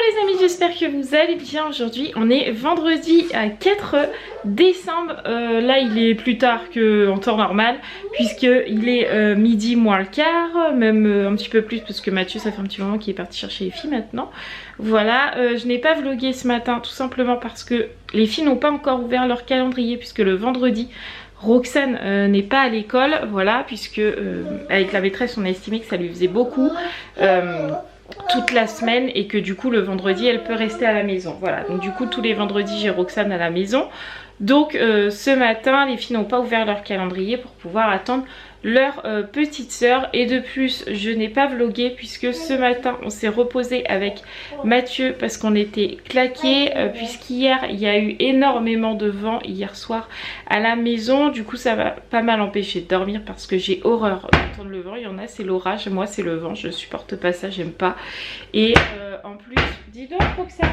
les amis, j'espère que vous allez bien. Aujourd'hui on est vendredi 4 décembre. Là il est plus tard qu'en temps normal, puisqu'il est midi moins le quart, même un petit peu plus parce que Mathieu ça fait un petit moment qu'il est parti chercher les filles maintenant. Voilà, je n'ai pas vlogué ce matin tout simplement parce que les filles n'ont pas encore ouvert leur calendrier, puisque le vendredi Roxane n'est pas à l'école, voilà, puisque avec la maîtresse on a estimé que ça lui faisait beaucoup toute la semaine et que du coup le vendredi elle peut rester à la maison. Voilà, donc du coup tous les vendredis j'ai Roxane à la maison. Donc ce matin les filles n'ont pas ouvert leur calendrier pour pouvoir attendre leur petite sœur. Et de plus je n'ai pas vlogué puisque ce matin on s'est reposé avec Mathieu parce qu'on était claqués, puisqu'hier il y a eu énormément de vent hier soir à la maison. Du coup ça m'a pas mal empêché de dormir parce que j'ai horreur d'entendre le vent. Il y en a c'est l'orage, moi c'est le vent, je supporte pas ça, j'aime pas. Et en plus, dis donc Roxane.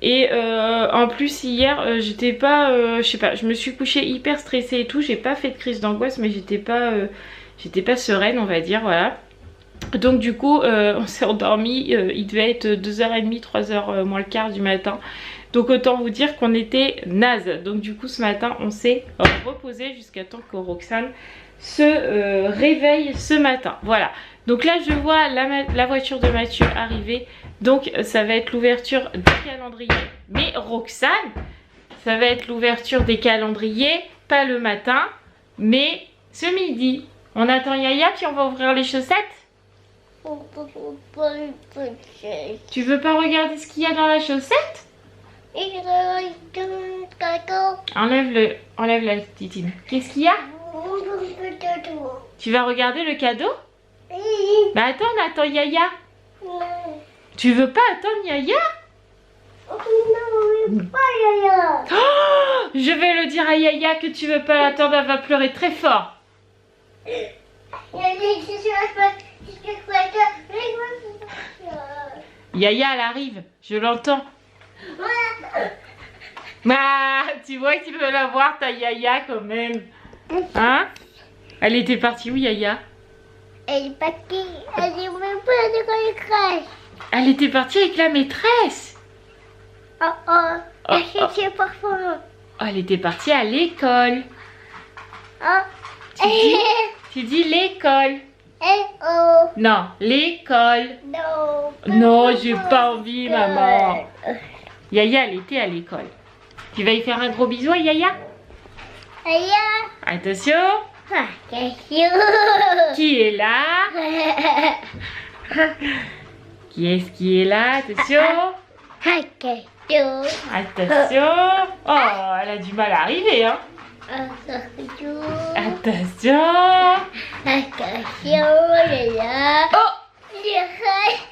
Et en plus hier j'étais pas, je sais pas, je me suis couchée hyper stressée et tout. J'ai pas fait de crise d'angoisse mais j'étais pas sereine on va dire, voilà. Donc du coup on s'est endormi, il devait être 2h30, 3h moins le quart du matin. Donc autant vous dire qu'on était naze. Donc du coup ce matin on s'est reposé jusqu'à temps que Roxane se réveille ce matin. Voilà. Donc là je vois la voiture de Mathieu arriver. Donc ça va être l'ouverture des calendriers. Mais Roxane, ça va être l'ouverture des calendriers, pas le matin, mais ce midi. On attend Yaya puis on va ouvrir les chaussettes. Tu veux pas regarder ce qu'il y a dans la chaussette? Enlève la titine. Qu'est-ce qu'il y a? Tu vas regarder le cadeau? Bah attends, on attend Yaya. Tu veux pas attendre Yaya? Non, pas Yaya. Oh, je vais le dire à Yaya que tu veux pas l'attendre, elle va pleurer très fort. Yaya elle arrive, je l'entends. Ah, tu vois que tu peux la voir ta Yaya quand même. Hein? Elle était partie où Yaya? Elle est partie, elle est même pas à l'école crèche. Elle était partie avec la maîtresse. Oh oh, elle cherchait parfois. Oh, elle était partie à l'école. Oh, Tu dis l'école. oh. Non, l'école. Non. Non, j'ai pas envie, maman. Yaya, elle était à l'école. Tu vas y faire un gros bisou à Yaya? Yaya. Attention. Ah, question. Qui est là? Qui est-ce qui est là? Attention. Ah, question. Attention. Oh, elle a du mal à arriver, hein. Attention. Attention. Attention, Yaya. Oh, Yaya.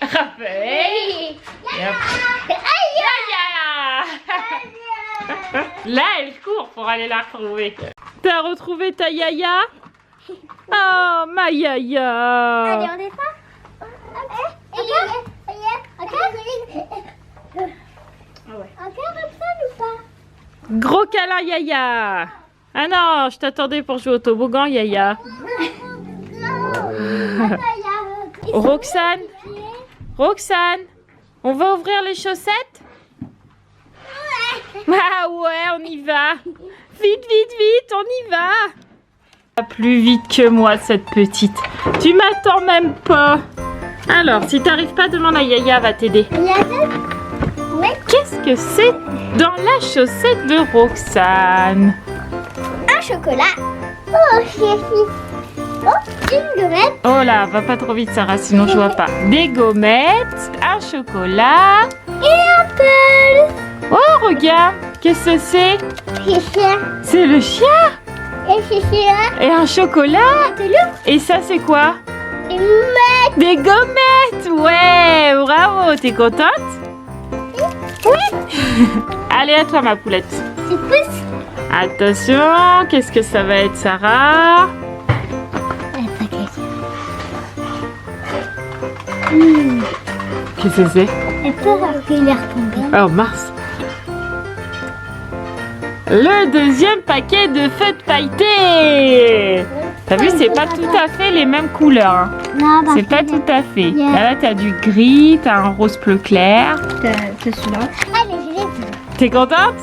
Raphaël. Et après- Yaya. Là, elle court pour aller la retrouver. T'as retrouvé ta Yaya? Oh, ma Yaya. Allez, on descend. Encore comme ça ou pas? Gros câlin Yaya. Ah non, je t'attendais pour jouer au toboggan Yaya. Roxane, Roxane, on va ouvrir les chaussettes? Ah ouais, on y va. Vite, vite, vite, on y va. Plus vite que moi cette petite. Tu m'attends même pas. Alors, si t'arrives pas, demande à Yaya, elle va t'aider. Qu'est-ce que c'est dans la chaussette de Roxane? Un chocolat. Oh, chérie. Oh, une gommette. Oh là, va pas trop vite Sarah, sinon je vois pas. Des gommettes, un chocolat. Et un peu. Oh, regarde, qu'est-ce que c'est? C'est le chien. Et c'est Et un chocolat. Et ça, c'est quoi? une gommette. Des gommettes. Ouais, bravo, t'es contente? Oui. Allez, à toi, ma poulette. C'est pousse. Attention, qu'est-ce que ça va être, Sarah? Qu'est-ce que c'est? Elle peut avoir qu'il est retombé. Oh, mince. Le deuxième paquet de feuilles pailletées. T'as vu, c'est pas tout à fait les mêmes couleurs. Hein. Non, C'est pas tout à fait. Là, t'as du gris, t'as un rose bleu clair. T'as celui-là. Allez, je l'ai vu. T'es contente?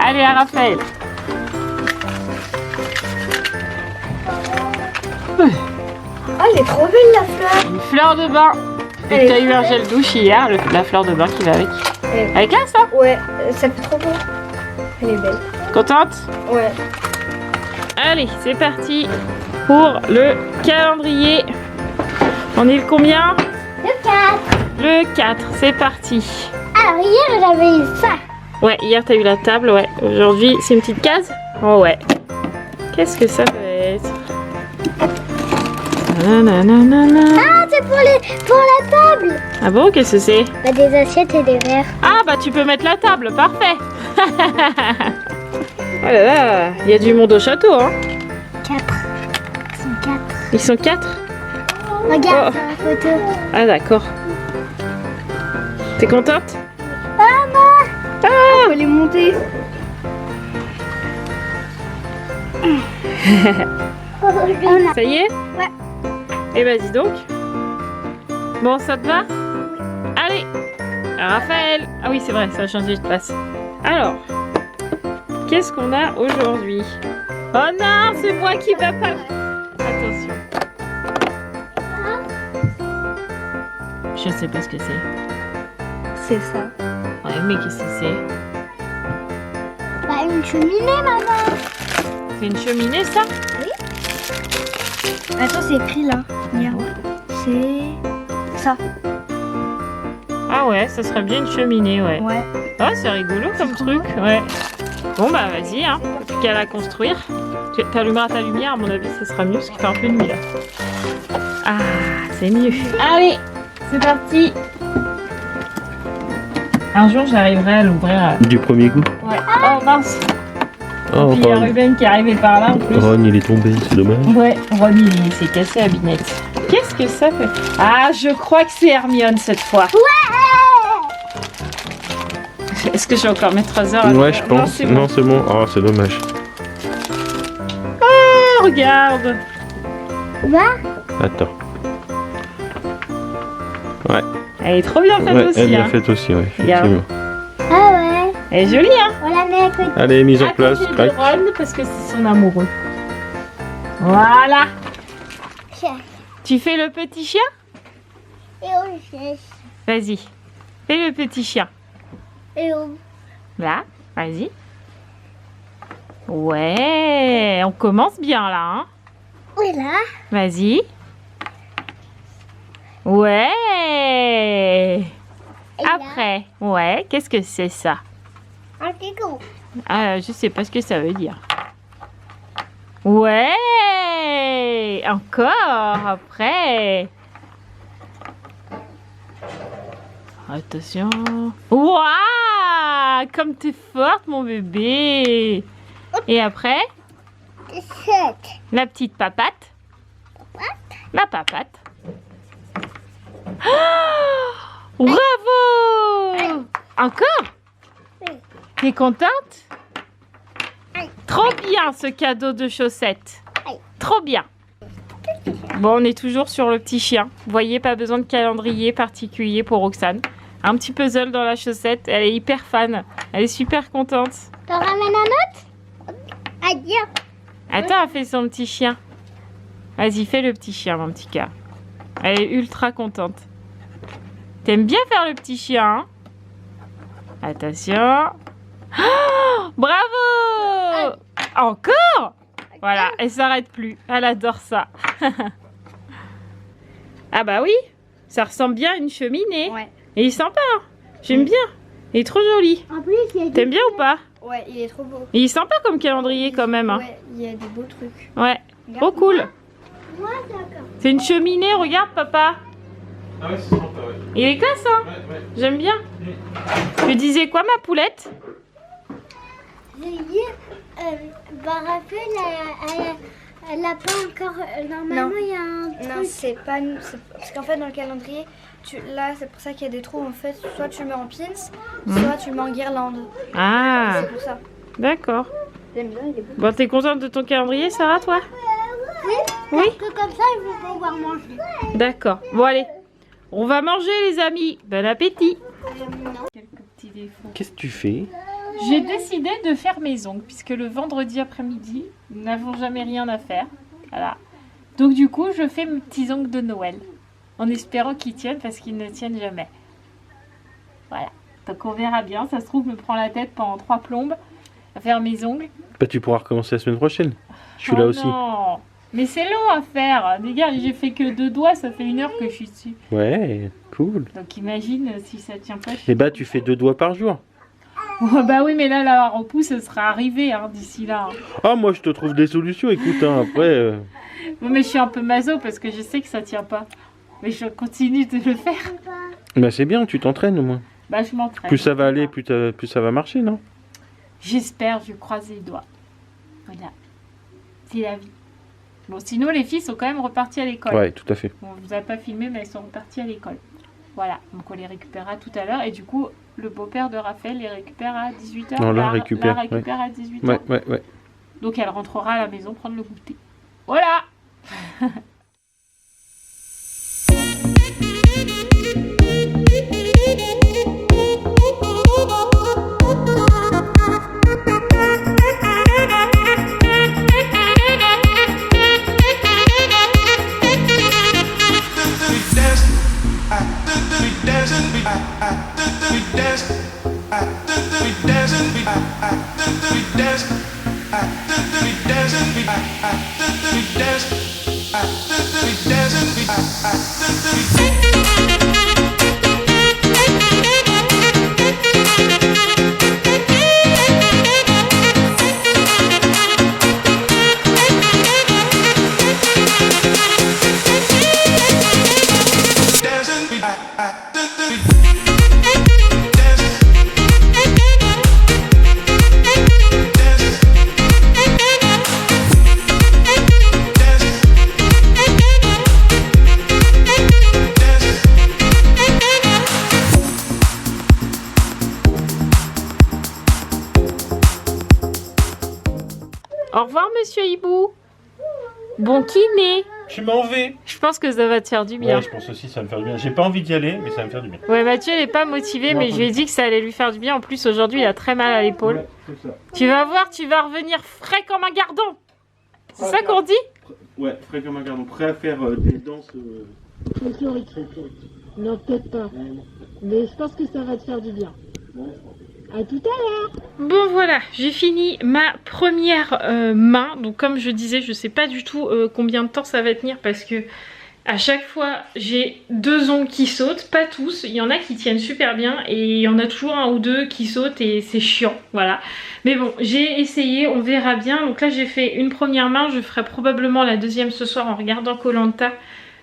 Allez, à Raphaël. Ah, elle est trop belle la fleur. Une fleur de bain. Et Elle t'as est eu un trop gel douche hier, la fleur de bain qui va avec. Elle- Avec là, ça? Ouais, ça fait trop beau. Elle est belle. Contente? Ouais. Allez, c'est parti pour le calendrier. On est le combien? Le 4. Le 4, c'est parti. Alors, hier, j'avais eu ça. Ouais, hier t'as eu la table, ouais. Aujourd'hui, c'est une petite case? Oh ouais. Qu'est-ce que ça peut être? Nananana. Ah, c'est pour la table. Ah bon, qu'est-ce que c'est? Bah, des assiettes et des verres. Ah bah tu peux mettre la table, parfait. Oh là là, il y a du monde au château, hein. 4. C'est 4. Ils sont 4? Regarde Oh. sur la photo. Ah d'accord. T'es contente? On peut les monter. On a... Ça y est? Ouais. Et vas-y donc. Bon, ça te va? Allez, Raphaël. Ah oui, c'est vrai, ça a changé de place. Alors, qu'est-ce qu'on a aujourd'hui? Oh non, c'est moi qui va pas. Attention. Je sais pas ce que c'est. C'est ça. Ouais, mais qu'est-ce que c'est? Bah, une cheminée, maman. C'est une cheminée, ça? Attends, c'est écrit là. Regarde. C'est ça. Ah ouais, ça serait bien une cheminée, ouais. Ouais. Ah, c'est rigolo comme truc, ouais. Bon bah vas-y, hein. Plus qu'à la construire. Tu allumeras ta lumière, à mon avis, ça sera mieux parce qu'il fait un peu nuit là. Ah, c'est mieux. Allez, c'est parti. Un jour, j'arriverai à l'ouvrir. Du premier coup. Ouais. Oh mince. Oh, Puis il y a Ron. Ruben qui est arrivé par là en plus. Ron, il est tombé, c'est dommage. Ouais, Ron il s'est cassé la binette. Qu'est-ce que ça fait? Ah, je crois que c'est Hermione cette fois. Est-ce que je vais encore mettre 3 heures à Ouais, le je faire? Non, pense. c'est bon. Non, c'est bon. Oh, c'est dommage. Oh, regarde. Attends. Elle est trop bien faite Ouais, aussi. elle l'a Hein. faite aussi, ouais. Regarde. Effectivement. Ah ouais. Elle est jolie, hein? On la met à côté. Allez, mise en À place. côté de Crac. Ron parce que c'est son amoureux. Voilà. Tu fais le petit chien? Et on cherche. Vas-y. Fais le petit chien. Et on... Là, vas-y. Ouais, on commence bien là, hein? Voilà. Vas-y. Ouais. Et là, Après, ouais, qu'est-ce que c'est ça? un petit coup. Ah, je sais pas ce que ça veut dire. Ouais. Encore après. Attention. Waouh! Comme t'es forte, mon bébé. Et après, 7. la petite papate. La papate. Oh, bravo! Encore? Oui. T'es contente? Oui. Trop bien ce cadeau de chaussettes. Oui. Trop bien. Bon, on est toujours sur le petit chien. Vous voyez, pas besoin de calendrier particulier pour Roxane. Un petit puzzle dans la chaussette. Elle est hyper fan. Elle est super contente. T'en ramènes un autre? Adieu. Attends, elle fait son petit chien. Vas-y, fais le petit chien, mon petit cœur. Elle est ultra contente. T'aimes bien faire le petit chien, hein? Attention. Oh, bravo! Encore? Voilà, elle s'arrête plus. Elle adore ça. Ah bah oui, ça ressemble bien à une cheminée. Ouais. Et il est sympa, hein. J'aime bien. Il est trop joli. En plus, il y a T'aimes bien ou pas? Ouais, il est trop beau. Il est sympa comme calendrier quand même. Hein. Ouais, il y a des beaux trucs. Ouais, trop cool. Moi, d'accord. C'est une cheminée, regarde papa. Ah ouais, c'est sympa, ouais. Il est classe, hein. Ouais, ouais. J'aime bien. Tu disais quoi, ma poulette? J'ai dit, Raphaël, elle n'a pas encore... normalement, Non. il y a un Non, truc. c'est pas nous. Parce qu'en fait, dans le calendrier, là, c'est pour ça qu'il y a des trous. En fait, soit tu le mets en pins, soit tu le mets en guirlande. Ah, C'est pour ça. d'accord. J'aime bien, il est beau. Bon, t'es contente de ton calendrier, Sarah, toi? Oui. Que comme ça, ils vont pouvoir manger. D'accord. Bon allez, on va manger les amis. Bon appétit. Quelques petits défauts. Qu'est-ce que tu fais? J'ai décidé de faire mes ongles puisque le vendredi après-midi, nous n'avons jamais rien à faire. Voilà. Donc du coup, je fais mes petits ongles de Noël en espérant qu'ils tiennent parce qu'ils ne tiennent jamais. Voilà. Donc on verra bien. Ça se trouve, je me prends la tête pendant 3 plombes à faire mes ongles. Bah tu pourras recommencer la semaine prochaine. Je suis là aussi. Non, mais c'est long à faire. Regarde, j'ai fait que 2 doigts, ça fait 1 heure que je suis dessus. Ouais, cool. Donc imagine si ça tient pas. Et bah tu fais 2 doigts par jour. Oh, bah oui, mais là, la repousse, ça sera arrivé hein, d'ici là. Ah moi je te trouve des solutions, écoute, hein, après... Bon, mais je suis un peu maso parce que je sais que ça tient pas. Mais je continue de le faire. Bah c'est bien, tu t'entraînes au moins. Bah je m'entraîne. Plus ça va aller, plus ça va marcher, non? J'espère, je croise les doigts. Voilà. C'est la vie. Bon, sinon les filles sont quand même reparties à l'école. Ouais, tout à fait. Bon, on vous a pas filmé, mais elles sont reparties à l'école. Voilà, donc on les récupérera tout à l'heure. Et du coup, le beau-père de Raphaël les récupère à 18h. On la récupère, à 18h. Ouais. Donc elle rentrera à la maison prendre le goûter. Voilà. Au revoir, monsieur Hibou. Bon kiné. Je m'en vais. Je pense que ça va te faire du bien. Ouais, je pense aussi ça va me faire du bien. J'ai pas envie d'y aller, mais ça va me faire du bien. Ouais, Mathieu n'est pas motivé, mais je lui ai dit que ça allait lui faire du bien. En plus, aujourd'hui, il a très mal à l'épaule. Ouais, c'est ça. Tu vas voir, tu vas revenir frais comme un gardon. C'est ça qu'on dit? Ouais, frais comme un gardon. Prêt à faire des danses... Non, peut-être pas. Mais je pense que ça va te faire du bien. À tout à l'heure. Bon voilà, j'ai fini ma première main. Donc comme je disais, je sais pas du tout combien de temps ça va tenir parce que à chaque fois j'ai 2 ongles qui sautent, pas tous. Il y en a qui tiennent super bien et il y en a toujours 1 ou 2 qui sautent et c'est chiant, voilà. Mais bon, j'ai essayé, on verra bien. Donc là j'ai fait une première main, je ferai probablement la deuxième ce soir en regardant Koh-Lanta.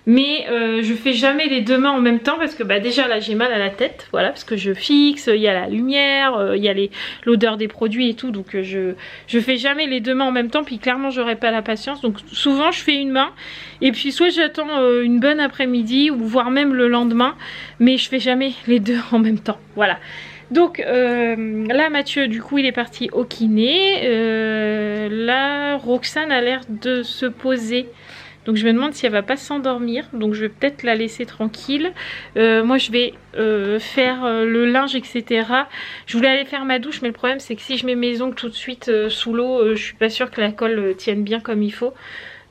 Mais je fais jamais les 2 mains en même temps parce que bah déjà là j'ai mal à la tête, voilà, parce que je fixe, il y a la lumière, il y a l'odeur des produits et tout, donc je fais jamais les 2 mains en même temps, puis clairement j'aurais pas la patience, donc souvent je fais une main et puis soit j'attends une bonne après-midi ou voire même le lendemain, mais je fais jamais les 2 en même temps, voilà. Donc là Mathieu du coup il est parti au kiné, là Roxane a l'air de se poser. Donc je me demande si elle va pas s'endormir. Donc je vais peut-être la laisser tranquille. Moi je vais faire le linge, etc. Je voulais aller faire ma douche, mais le problème c'est que si je mets mes ongles tout de suite sous l'eau, je suis pas sûre que la colle tienne bien comme il faut.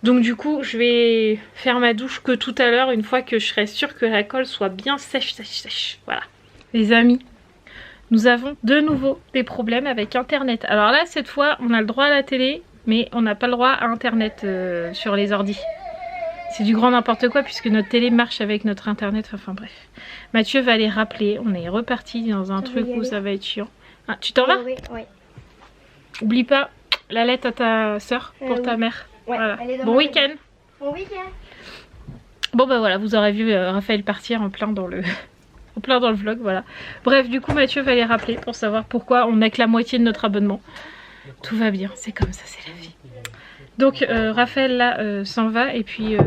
Donc du coup je vais faire ma douche que tout à l'heure, une fois que je serai sûre que la colle soit bien sèche. Voilà. Les amis, nous avons de nouveau des problèmes avec internet. Alors là cette fois on a le droit à la télé, mais on n'a pas le droit à internet sur les ordis. C'est du grand n'importe quoi puisque notre télé marche avec notre internet, enfin bref. Mathieu va les rappeler, on est reparti dans un truc où ça va être chiant. Ah, tu t'en vas? Oui. Oublie pas la lettre à ta soeur pour ta mère. Ouais, voilà. Bon week-end. Bon week-end. Bon bah voilà, vous aurez vu Raphaël partir en plein dans le... en plein dans le vlog, voilà. Bref, du coup Mathieu va les rappeler pour savoir pourquoi on n'a que la moitié de notre abonnement. Tout va bien, c'est comme ça, c'est la vie. Donc Raphaël là s'en va et puis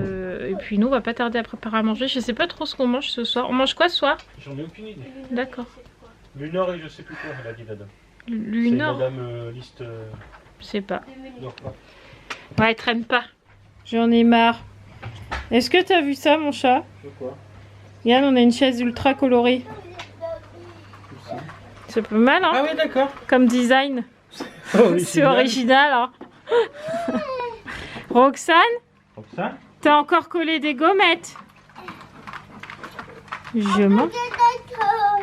nous on va pas tarder à préparer à manger. Je sais pas trop ce qu'on mange ce soir. On mange quoi ce soir? J'en ai aucune idée. D'accord. Lunor et je sais plus quoi, elle a dit madame. Lunor? C'est madame liste... Je sais pas. Non, pas. Ouais, elle traîne pas. J'en ai marre. Est-ce que t'as vu ça, mon chat? Quoi? Yann, on a une chaise ultra colorée. C'est pas mal, hein? Ah oui, d'accord. Comme design. C'est original, hein? Roxane, Comme ça? t'as encore collé des gommettes? Je mens.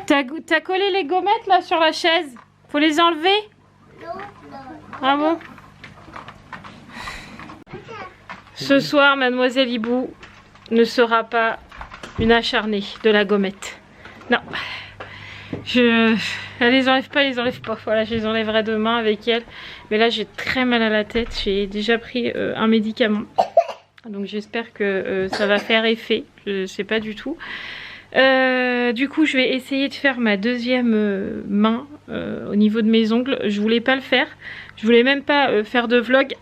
T'as collé les gommettes là sur la chaise? Faut les enlever? Ah bon? Ce soir, Mademoiselle Hibou ne sera pas une acharnée de la gommette. Non. Elle les enlève pas, Voilà, je les enlèverai demain avec elle. Mais là, j'ai très mal à la tête. J'ai déjà pris un médicament. Donc j'espère que ça va faire effet. Je sais pas du tout. Du coup, je vais essayer de faire ma deuxième main au niveau de mes ongles. Je voulais pas le faire. Je voulais même pas faire de vlog.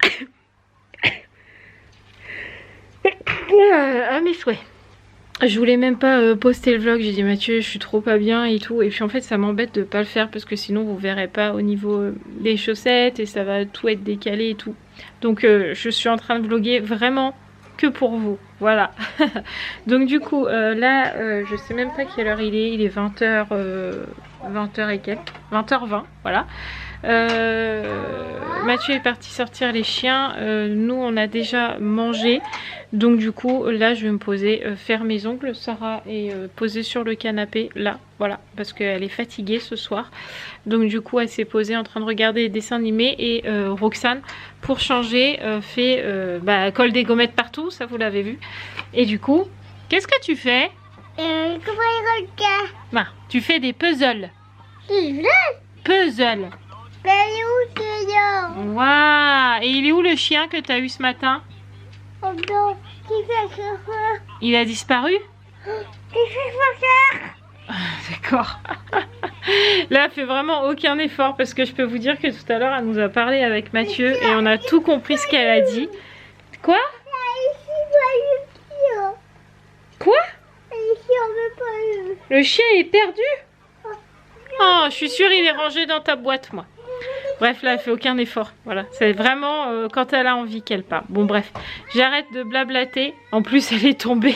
À mes souhaits. Je voulais même pas poster le vlog. J'ai dit Mathieu, je suis trop pas bien et tout. Et puis en fait, ça m'embête de pas le faire parce que sinon vous verrez pas au niveau des chaussettes et ça va tout être décalé et tout. Donc je suis en train de vlogger vraiment que pour vous. Voilà. Donc du coup, là, je sais même pas quelle heure il est. Il est 20h, 20h et quelques. 20h20, voilà. Mathieu est parti sortir les chiens. Nous, on a déjà mangé. Donc du coup, là, je vais me poser, faire mes ongles. Sarah est posée sur le canapé, là, voilà, parce qu'elle est fatiguée ce soir. Donc du coup, elle s'est posée en train de regarder les dessins animés. Et Roxane, pour changer, fait colle des gommettes partout, ça vous l'avez vu. Et du coup, qu'est-ce que tu fais? Bah, tu fais des puzzles. Puzzles. Waouh! Et il est où le chien que tu as eu ce matin? Il a disparu? D'accord. Là, elle fait vraiment aucun effort parce que je peux vous dire que tout à l'heure, elle nous a parlé avec Mathieu et on a tout compris ce qu'elle a dit. Quoi? Quoi? Le chien est perdu? Oh, je suis sûre il est rangé dans ta boîte, moi. Bref, là, elle fait aucun effort. Voilà, c'est vraiment quand elle a envie qu'elle part. Bon, bref, j'arrête de blablater. En plus, elle est tombée.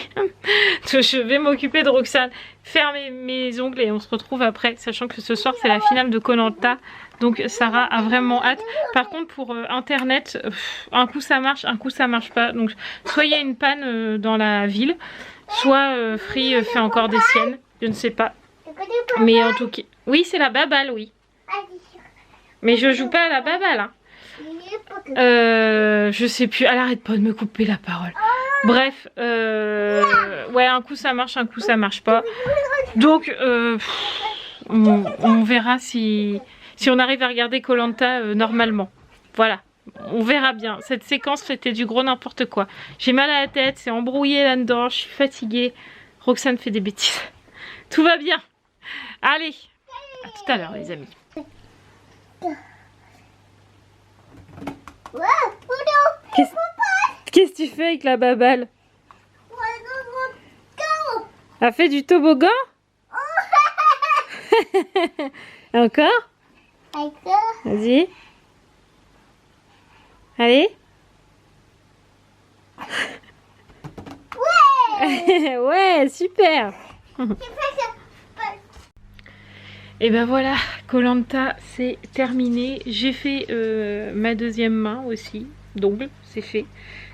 Je vais m'occuper de Roxane, faire mes ongles et on se retrouve après. Sachant que ce soir, c'est la finale de Koh-Lanta. Donc, Sarah a vraiment hâte. Par contre, pour Internet, un coup ça marche, un coup ça marche pas. Donc, soit il y a une panne dans la ville, soit Free fait encore des siennes. Je ne sais pas. Mais en tout cas, oui, c'est la baballe, oui. Mais je joue pas à la baballe, hein. Je sais plus, elle arrête pas de me couper la parole. Bref, ouais, un coup ça marche, un coup ça marche pas. Donc, on verra si on arrive à regarder Koh-Lanta normalement. Voilà, on verra bien. Cette séquence, c'était du gros n'importe quoi. J'ai mal à la tête, c'est embrouillé là-dedans, je suis fatiguée. Roxane fait des bêtises. Tout va bien. Allez, à tout à l'heure les amis. Qu'est-ce que tu fais avec la baballe? Elle fait du toboggan? Encore? Vas-y. Allez. Ouais, super. Et ben voilà, Koh-Lanta c'est terminé. J'ai fait ma deuxième main aussi, d'ongle, c'est fait.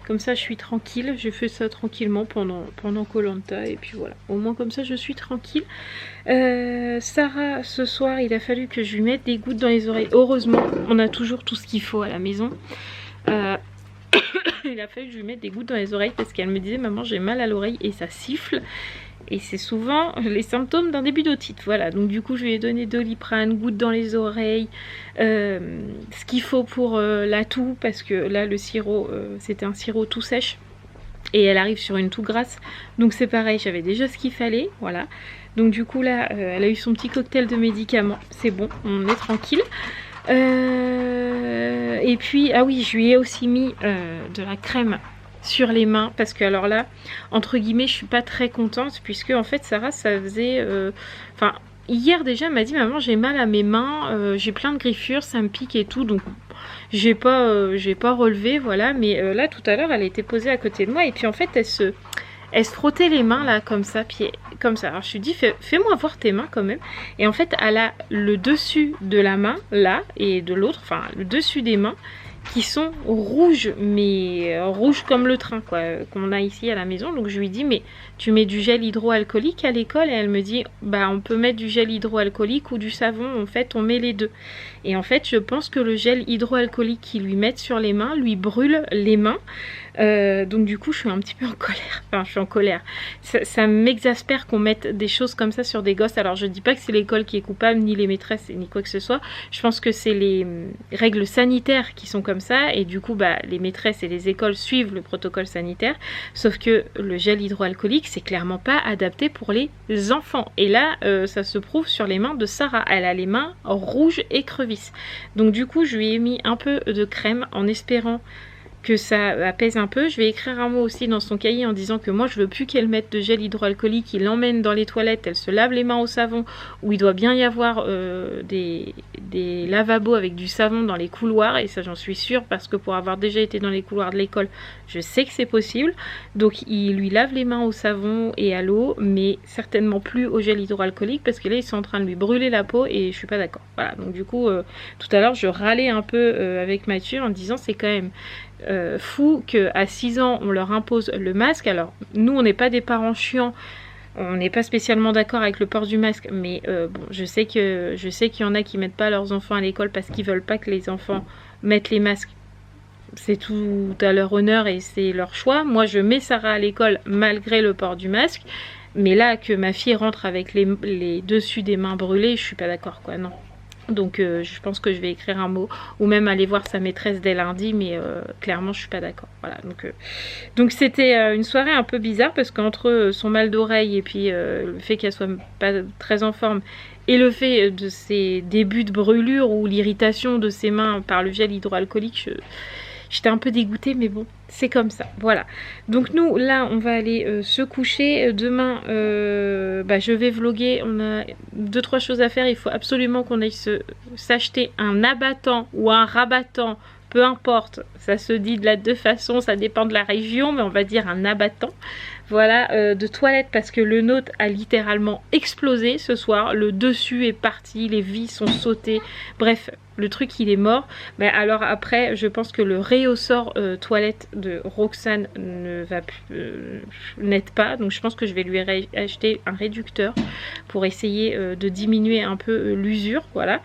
Comme ça je suis tranquille, j'ai fait ça tranquillement pendant Koh-Lanta et puis voilà. Au moins comme ça je suis tranquille. Sarah, ce soir il a fallu que je lui mette des gouttes dans les oreilles. Heureusement, on a toujours tout ce qu'il faut à la maison. Il a fallu que je lui mette des gouttes dans les oreilles parce qu'elle me disait maman j'ai mal à l'oreille et ça siffle. Et c'est souvent les symptômes d'un début d'otite. Voilà, donc du coup je lui ai donné Doliprane, gouttes dans les oreilles, ce qu'il faut pour la toux, parce que là le sirop, c'était un sirop tout sèche. Et elle arrive sur une toux grasse, donc c'est pareil, j'avais déjà ce qu'il fallait, voilà. Donc du coup là, elle a eu son petit cocktail de médicaments, c'est bon, on est tranquille. Et puis, ah oui, je lui ai aussi mis de la crème sur les mains parce que alors là entre guillemets je suis pas très contente puisque en fait Sarah ça faisait enfin hier déjà elle m'a dit maman j'ai mal à mes mains, j'ai plein de griffures, ça me pique et tout, donc j'ai pas relevé, voilà. Mais là tout à l'heure elle était posée à côté de moi et puis en fait elle se frottait les mains là comme ça, puis comme ça. Alors je lui dis fais-moi voir tes mains quand même. Et en fait elle a le dessus de la main là et de l'autre, enfin le dessus des mains qui sont rouges, mais rouges comme le train quoi, qu'on a ici à la maison. Donc je lui dis mais tu mets du gel hydroalcoolique à l'école? Et elle me dit bah on peut mettre du gel hydroalcoolique ou du savon, en fait on met les deux. Et en fait je pense que le gel hydroalcoolique qu'ils lui mettent sur les mains lui brûle les mains. Donc du coup je suis un petit peu en colère, enfin je suis en colère, ça m'exaspère qu'on mette des choses comme ça sur des gosses. Alors je dis pas que c'est l'école qui est coupable, ni les maîtresses, ni quoi que ce soit, je pense que c'est les règles sanitaires qui sont comme ça, et du coup bah, les maîtresses et les écoles suivent le protocole sanitaire, sauf que le gel hydroalcoolique c'est clairement pas adapté pour les enfants, et là ça se prouve sur les mains de Sarah, elle a les mains rouges et crevisses. Donc du coup je lui ai mis un peu de crème en espérant que ça apaise un peu. Je vais écrire un mot aussi dans son cahier en disant que moi je veux plus qu'elle mette de gel hydroalcoolique, il l'emmène dans les toilettes, elle se lave les mains au savon, où il doit bien y avoir des lavabos avec du savon dans les couloirs, et ça j'en suis sûre parce que pour avoir déjà été dans les couloirs de l'école je sais que c'est possible. Donc il lui lave les mains au savon et à l'eau, mais certainement plus au gel hydroalcoolique parce que là ils sont en train de lui brûler la peau et je suis pas d'accord. Voilà, donc du coup tout à l'heure je râlais un peu avec Mathieu en disant c'est quand même fou qu'à 6 ans on leur impose le masque. Alors nous on n'est pas des parents chiants, on n'est pas spécialement d'accord avec le port du masque, mais bon je sais qu'il y en a qui mettent pas leurs enfants à l'école parce qu'ils veulent pas que les enfants mettent les masques. C'est tout à leur honneur et c'est leur choix. Moi je mets Sarah à l'école malgré le port du masque, mais là que ma fille rentre avec les dessus des mains brûlées, je suis pas d'accord quoi, non. Donc je pense que je vais écrire un mot ou même aller voir sa maîtresse dès lundi, mais clairement je suis pas d'accord. Voilà, donc c'était une soirée un peu bizarre parce qu'entre son mal d'oreille et puis le fait qu'elle soit pas très en forme et le fait de ses débuts de brûlure ou l'irritation de ses mains par le gel hydroalcoolique, j'étais un peu dégoûtée, mais bon, c'est comme ça, voilà. Donc nous, là, on va aller se coucher. Demain, je vais vlogger. On a 2-3 choses à faire. Il faut absolument qu'on aille s'acheter un abattant ou un rabattant. Peu importe, ça se dit de la deux façons, ça dépend de la région, mais on va dire un abattant. Voilà, de toilette parce que le nôtre a littéralement explosé ce soir. Le dessus est parti, les vis sont sautées. Bref, le truc il est mort. Mais alors après, je pense que le réaussort toilette de Roxane ne va n'aide pas. Donc je pense que je vais lui acheter un réducteur pour essayer de diminuer un peu l'usure. Voilà.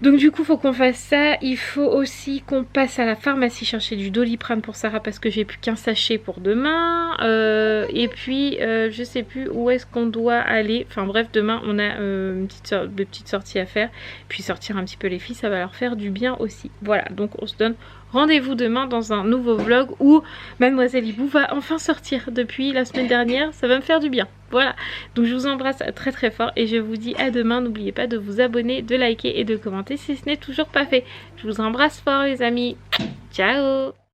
Donc du coup faut qu'on fasse ça. Il faut aussi qu'on passe à la pharmacie chercher du Doliprane pour Sarah parce que j'ai plus qu'un sachet pour demain. Et puis je sais plus où est-ce qu'on doit aller. Enfin bref, demain on a une petite sortie à faire. Puis sortir un petit peu les filles, ça va leur faire du bien aussi. Voilà, donc on se donne rendez-vous demain dans un nouveau vlog où Mademoiselle Hibou va enfin sortir depuis la semaine dernière. Ça va me faire du bien. Voilà, donc je vous embrasse très très fort et je vous dis à demain. N'oubliez pas de vous abonner, de liker et de commenter si ce n'est toujours pas fait. Je vous embrasse fort les amis. Ciao.